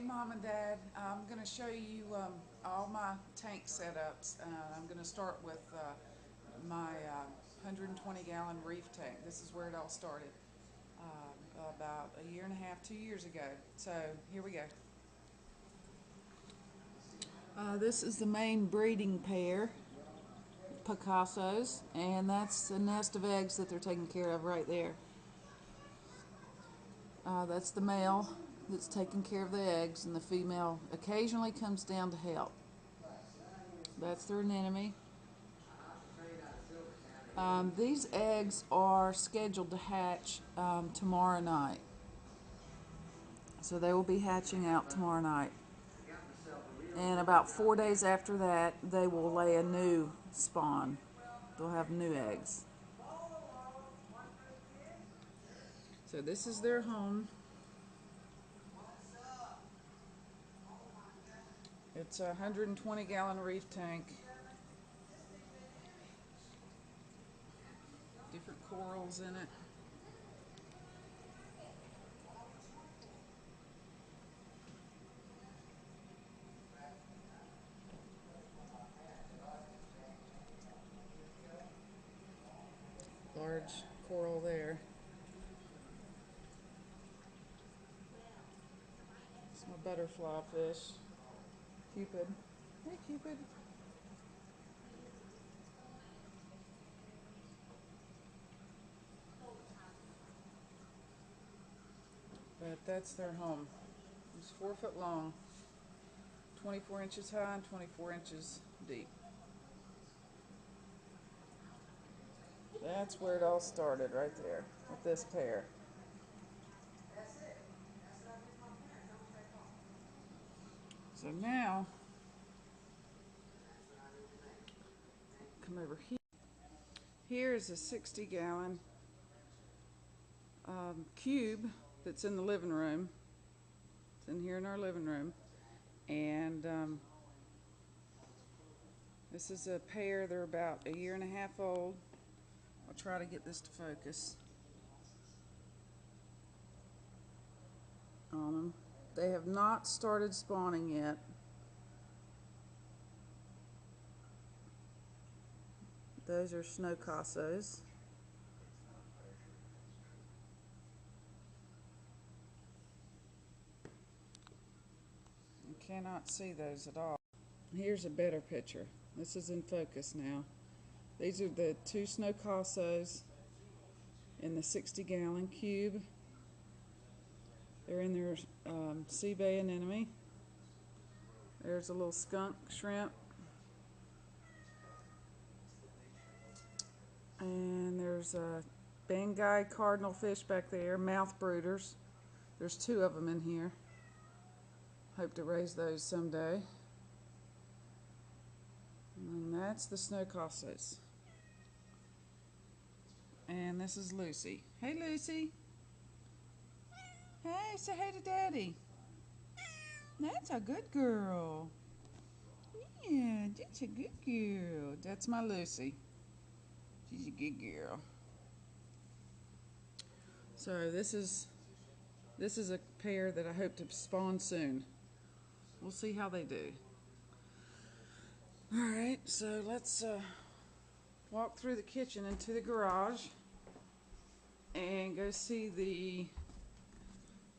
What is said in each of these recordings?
Mom and Dad. I'm going to show you all my tank setups. I'm going to start with my 120 gallon Reef tank. This is where it all started about a year and a half, 2 years ago. So here we go. This is the main breeding pair, Picassos, and that's a nest of eggs that they're taking care of right there. That's the male that's taking care of the eggs, and the female occasionally comes down to help. That's their anemone. These eggs are scheduled to hatch tomorrow night. So they will be hatching out tomorrow night. And about 4 days after that, they will lay a new spawn. They'll have new eggs. So this is their home. It's a 120 gallon Reef tank. Different corals in it. Large coral there. It's my butterfly fish. Cupid. Hey, Cupid. But that's their home. It's 4 foot long, 24 inches high, and 24 inches deep. That's where it all started, right there, with this pair. So now, come over here. Here is a 60 gallon cube that's in the living room. It's in here in our living room. And this is a pair. They're about a year and a half old. I'll try to get this to focus on them. They have not started spawning yet. Those are Snowcassos. You cannot see those at all. Here's a better picture. This is in focus now. These are the 2 Snowcassos in the 60 gallon cube. They're in their sea bay anemone. There's a little skunk shrimp. And there's a Banggai cardinal fish back there, mouth brooders. There's 2 of them in here. Hope to raise those someday. And that's the Snowcassos. And this is Lucy. Hey, Lucy. Hey, say hey to Daddy. That's a good girl. Yeah, that's a good girl. That's my Lucy. She's a good girl. So this is a pair that I hope to spawn soon. We'll see how they do. All right, so let's walk through the kitchen into the garage and go see the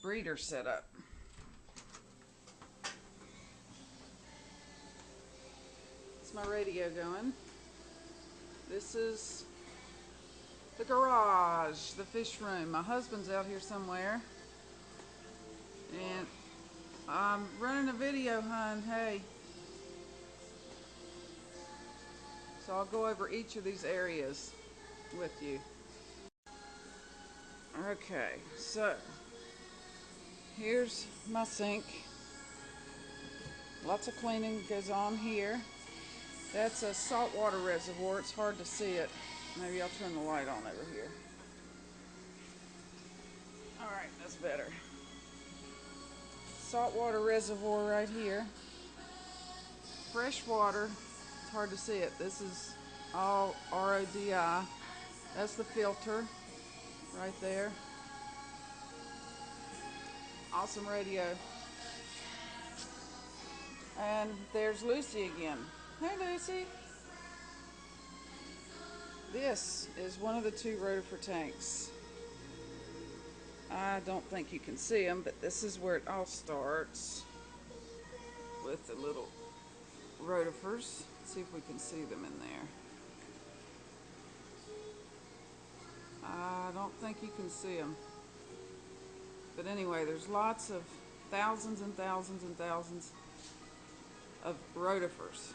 breeder setup. It's my radio going. This is the garage, the fish room. My husband's out here somewhere. And I'm running a video, hon. Hey. So I'll go over each of these areas with you. Okay, so here's my sink. Lots of cleaning goes on here. That's a saltwater reservoir. It's hard to see it. Maybe I'll turn the light on over here. Alright, that's better. Saltwater reservoir right here. Fresh water. It's hard to see it. This is all RODI. That's the filter right there. Awesome radio. And there's Lucy again. Hey, Lucy. This is one of the two rotifer tanks. I don't think you can see them, but this is where it all starts with the little rotifers. Let's see if we can see them in there. I don't think you can see them. But anyway, there's lots of thousands and thousands and thousands of rotifers.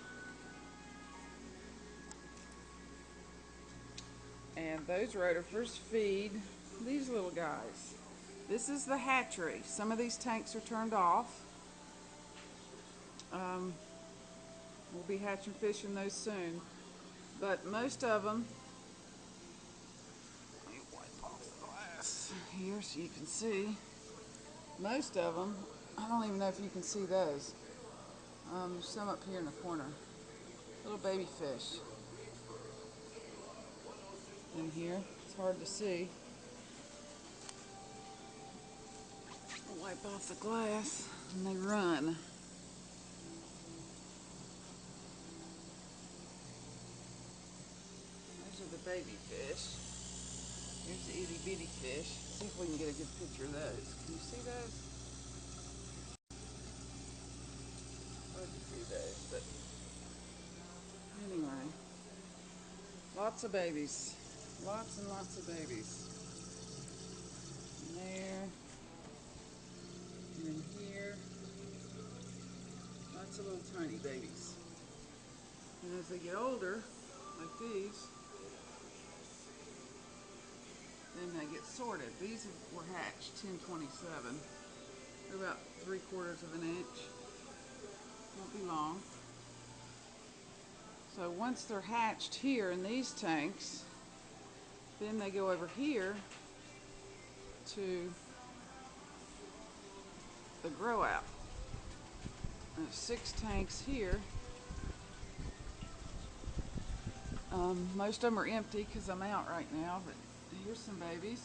And those rotifers feed these little guys. This is the hatchery. Some of these tanks are turned off. We'll be hatching fish in those soon. But most of them, let me wipe off the glass here so you can see. Most of them, I don't even know if you can see those. There's some up here in the corner. Little baby fish. In here, it's hard to see. I'll wipe off the glass and they run. Those are the baby fish. Here's the itty bitty fish. See if we can get a good picture of those. Can you see those? Hard to see those, but anyway. Lots of babies. Lots and lots of babies. In there. And in here. Lots of little tiny babies. And as they get older, like these, then they get sorted. These were hatched 1027. They're about 3/4 of an inch. Won't be long. So once they're hatched here in these tanks, then they go over here to the grow out. There's 6 tanks here. Most of them are empty because I'm out right now, but here's some babies.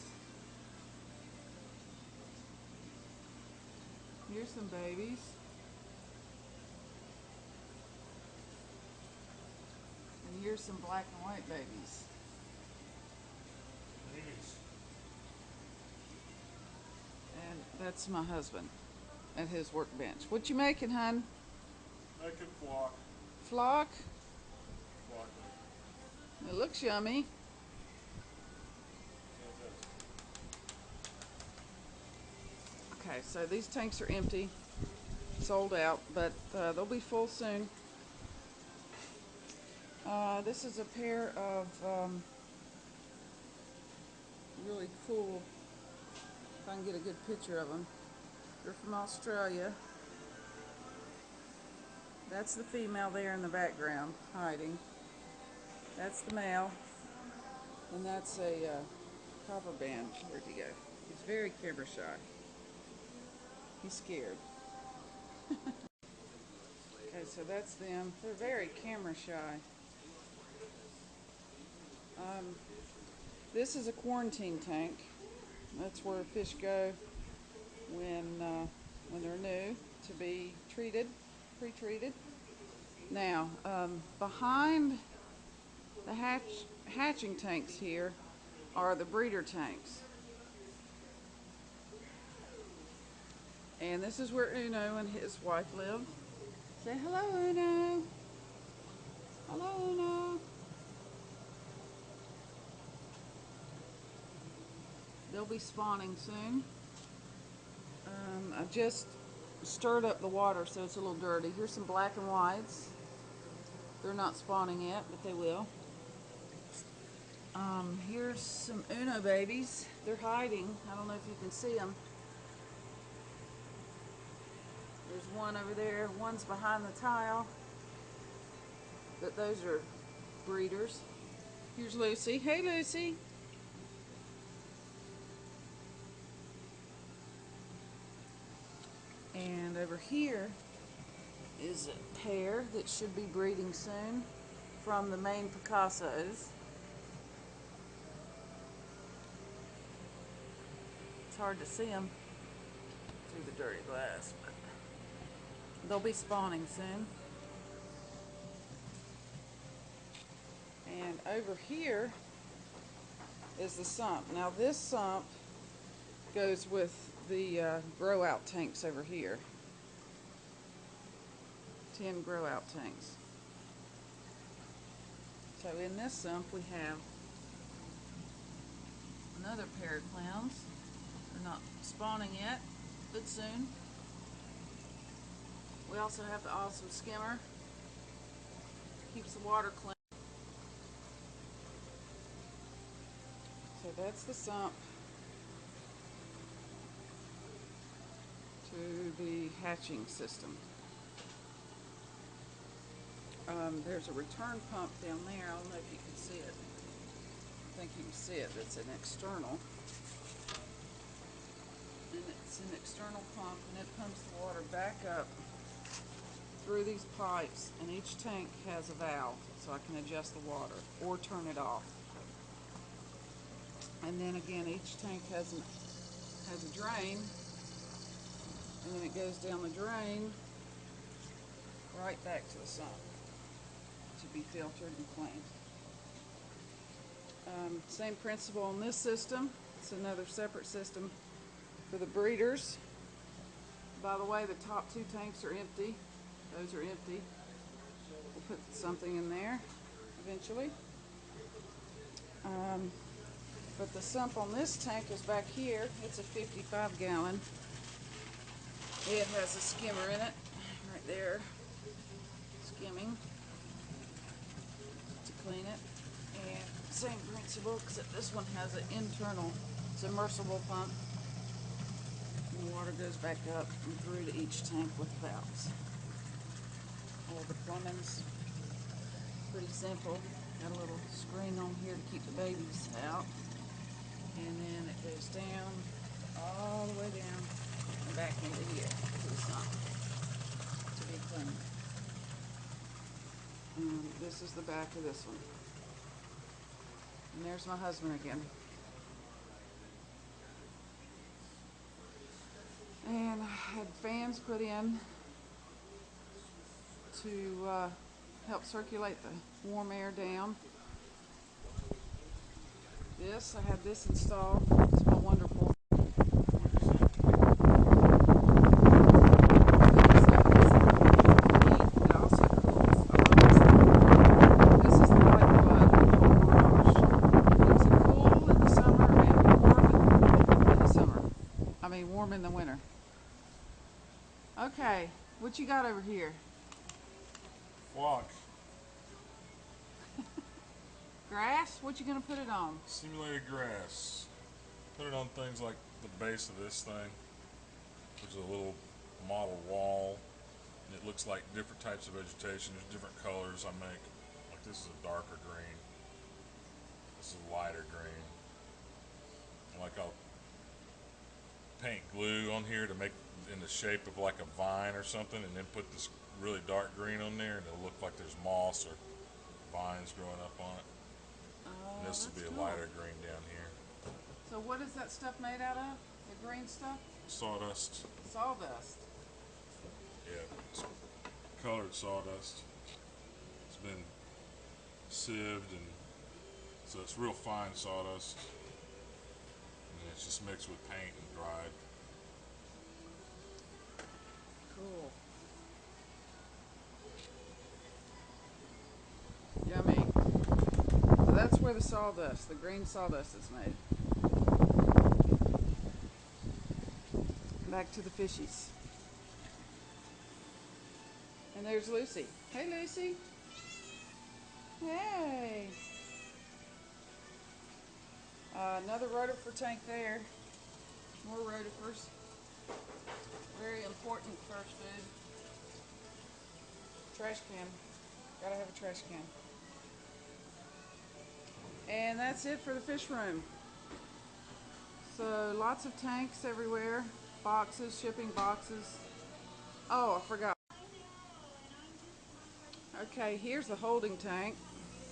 Here's some babies. And here's some black and white babies. And that's my husband at his workbench. What you making, hun? Making flock. Flock? Flock. It looks yummy. Okay, so these tanks are empty, sold out, but they'll be full soon. This is a pair of really cool, if I can get a good picture of them. They're from Australia. That's the female there in the background, hiding. That's the male. And that's a copper band. Where'd he go? He's very camera shy. He's scared. Okay, so that's them. They're very camera shy. This is a quarantine tank. That's where fish go when they're new to be treated, pre-treated. Now, behind the hatching tanks here are the breeder tanks. And this is where Uno and his wife live. Say hello, Uno. Hello, Uno. They'll be spawning soon. I just stirred up the water so it's a little dirty. Here's some black and whites. They're not spawning yet, but they will. Here's some Uno babies. They're hiding. I don't know if you can see them. There's one over there. One's behind the tile. But those are breeders. Here's Lucy. Hey, Lucy. And over here is a pair that should be breeding soon from the main Picassos. It's hard to see them through the dirty glass, but They'll be spawning soon. And over here is the sump. Now this sump goes with the grow out tanks over here. 10 grow out tanks. So in this sump we have another pair of clowns. They're not spawning yet, but soon. We also have the awesome skimmer. Keeps the water clean. So that's the sump to the hatching system. There's a return pump down there. I don't know if you can see it. I think you can see it. It's an external. And it's an external pump, and it pumps the water back up through these pipes, and each tank has a valve so I can adjust the water or turn it off. And then again, each tank has a drain, and then it goes down the drain right back to the sump to be filtered and cleaned. Same principle on this system. It's another separate system for the breeders. By the way, the top two tanks are empty. Those are empty. We'll put something in there eventually. But the sump on this tank is back here. It's a 55 gallon. It has a skimmer in it, right there, skimming to clean it. And same principle, except this one has an internal submersible pump. And the water goes back up and through to each tank with valves. All the plumbing's pretty simple. Got a little screen on here to keep the babies out. And then it goes down, all the way down, and back into here to the sump to be cleaned. This is the back of this one. And there's my husband again. And I had fans put in to help circulate the warm air down. I had this installed. It's my wonderful. It also cools. I love this thing. This is the lifeblood. Oh my gosh. It's cool in the summer and warm in the summer. I mean warm in the winter. Okay, what you got over here? Flock. Grass? What you gonna put it on? Simulated grass. Put it on things like the base of this thing, which is a little model wall, and it looks like different types of vegetation. There's different colors I make. Like this is a darker green. This is a lighter green. And like I'll paint glue on here to make in the shape of like a vine or something, and then put this really dark green on there, and it'll look like there's moss or vines growing up on it. And this will be a lighter green down here. So what is that stuff made out of? The green stuff? Sawdust. Sawdust. Yeah, it's colored sawdust. It's been sieved, and so it's real fine sawdust. And it's just mixed with paint and dried. Cool. Yummy. So that's where the sawdust, the green sawdust is made. Back to the fishies. And there's Lucy. Hey, Lucy. Hey. Another rotifer tank there. More rotifers. Very important first food. Trash can. Gotta have a trash can. And that's it for the fish room. So lots of tanks everywhere. Boxes, shipping boxes. Oh, I forgot. Okay, here's the holding tank.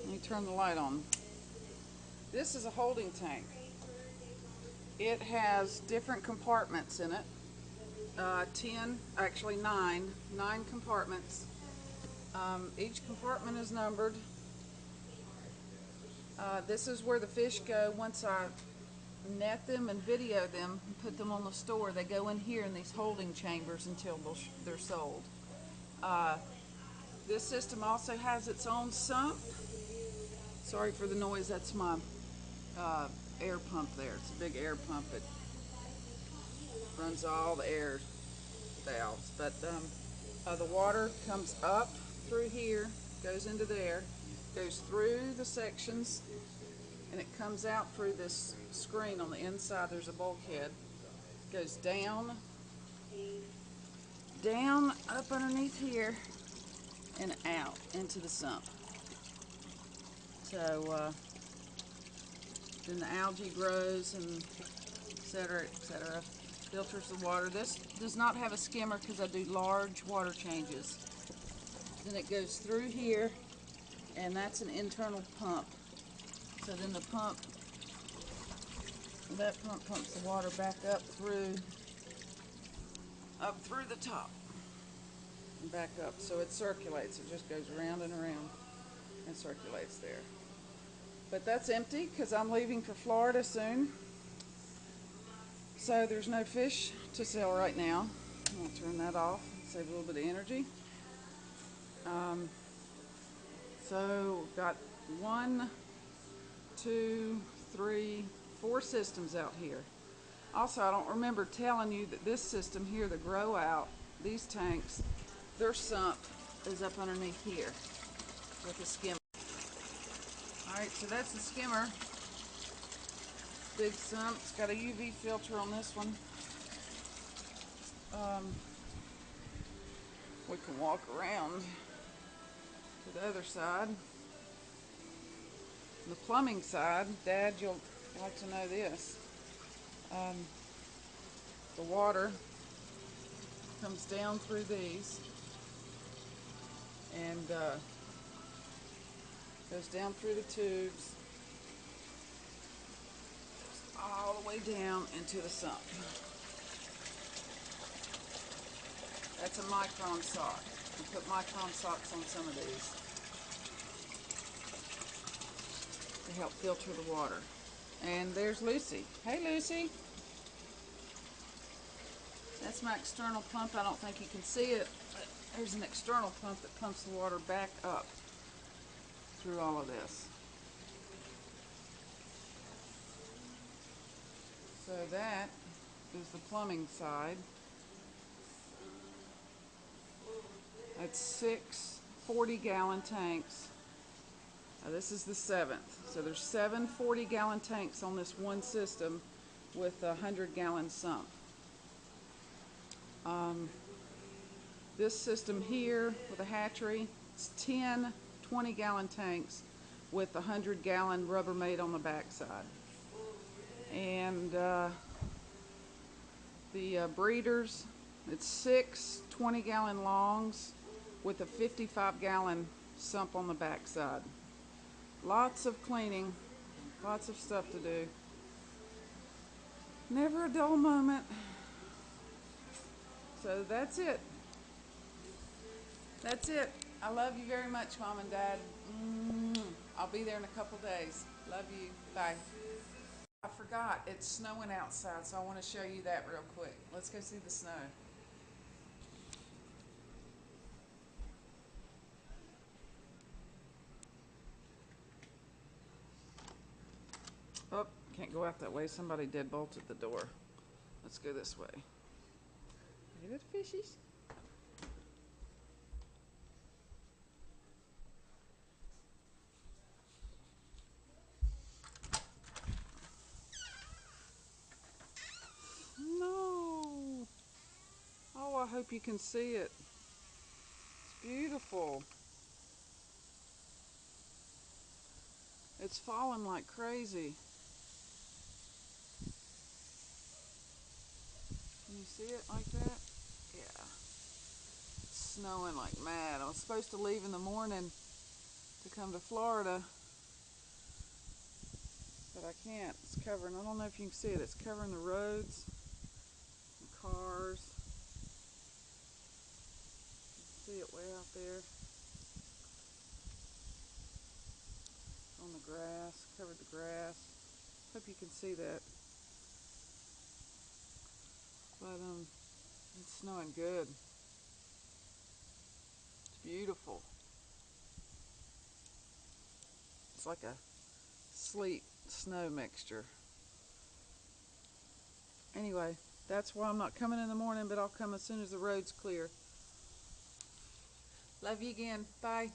Let me turn the light on. This is a holding tank. It has different compartments in it. 10, actually nine compartments. Each compartment is numbered. This is where the fish go once I net them and video them and put them on the store. They go in here in these holding chambers until they're sold. Uh, this system also has its own sump. Sorry for the noise, that's my air pump there. It's a big air pump that runs all the air valves. But the water comes up through here, goes into there, goes through the sections, and it comes out through this screen on the inside. There's a bulkhead. Goes down, up underneath here, and out into the sump. So then the algae grows and etc., etc. Filters the water. This does not have a skimmer because I do large water changes. Then it goes through here, and that's an internal pump. So then that pump pumps the water back up through the top and back up. So it circulates. It just goes around and around and circulates there. But that's empty because I'm leaving for Florida soon. So there's no fish to sell right now. I'll turn that off, save a little bit of energy. So got 1, 2, 3, 4 systems out here. Also, I don't remember telling you that this system here, the grow out, these tanks, their sump is up underneath here with the skimmer. Alright, so that's the skimmer. Big sump. It's got a UV filter on this one. We can walk around to the other side. The plumbing side, Dad, you'll like to know this. The water comes down through these and goes down through the tubes all the way down into the sump. That's a micron sock. You put micron socks on some of these to help filter the water. And there's Lucy. Hey, Lucy. That's my external pump. I don't think you can see it, but there's an external pump that pumps the water back up through all of this. So that is the plumbing side. That's 6 40-gallon tanks. This is the 7th. So there's 7 40-gallon tanks on this one system with a 100-gallon sump. This system here with a hatchery, it's 10 20-gallon tanks with a 100-gallon Rubbermaid on the backside. And the breeders, it's 6 20-gallon longs with a 55-gallon sump on the backside. Lots of cleaning, lots of stuff to do. Never a dull moment. So that's it. That's it. I love you very much, Mom and Dad. I'll be there in a couple days. Love you. Bye. I forgot, it's snowing outside, so I want to show you that real quick. Let's go see the snow. Oh, can't go out that way. Somebody deadbolted the door. Let's go this way. Hey, little fishies. No. Oh, I hope you can see it. It's beautiful. It's falling like crazy. Can you see it like that? Yeah. It's snowing like mad. I was supposed to leave in the morning to come to Florida, but I can't. It's covering, I don't know if you can see it, it's covering the roads, the cars. it way out there on the grass, covered the grass. Hope you can see that. But it's snowing good. It's beautiful. It's like a sleet snow mixture. Anyway, that's why I'm not coming in the morning, but I'll come as soon as the road's clear. Love you again. Bye.